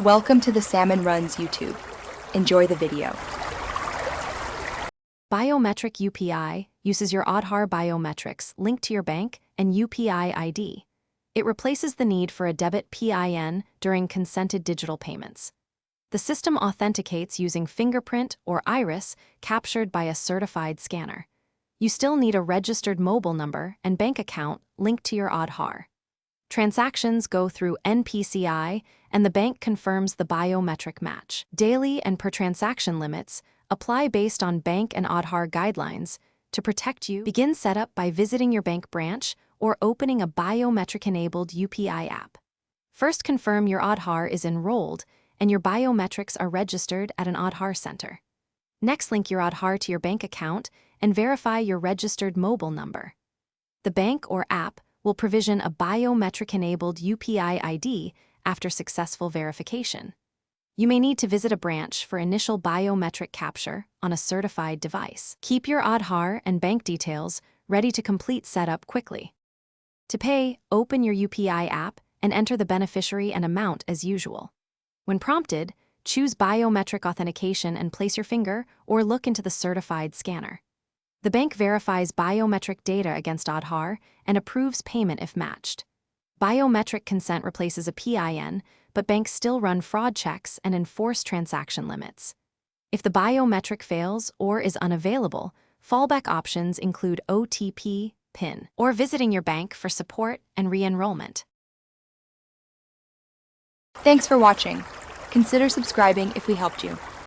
Welcome to the Salmon Runs YouTube. Enjoy the video. Biometric UPI uses your Aadhaar biometrics linked to your bank and UPI ID. It replaces the need for a debit PIN during consented digital payments. The system authenticates using fingerprint or iris captured by a certified scanner. You still need a registered mobile number and bank account linked to your Aadhaar. Transactions go through NPCI, and the bank confirms the biometric match. Daily and per-transaction limits apply based on bank and Aadhaar guidelines. To protect you, begin setup by visiting your bank branch or opening a biometric-enabled UPI app. First, confirm your Aadhaar is enrolled and your biometrics are registered at an Aadhaar center. Next, link your Aadhaar to your bank account and verify your registered mobile number. The bank or app will provision a biometric-enabled UPI ID after successful verification. You may need to visit a branch for initial biometric capture on a certified device. Keep your Aadhaar and bank details ready to complete setup quickly. To pay, open your UPI app and enter the beneficiary and amount as usual. When prompted, choose biometric authentication and place your finger or look into the certified scanner. The bank verifies biometric data against Aadhaar and approves payment if matched. Biometric consent replaces a PIN, but banks still run fraud checks and enforce transaction limits. If the biometric fails or is unavailable, fallback options include OTP, PIN, or visiting your bank for support and re-enrollment. Thanks for watching. Consider subscribing if we helped you.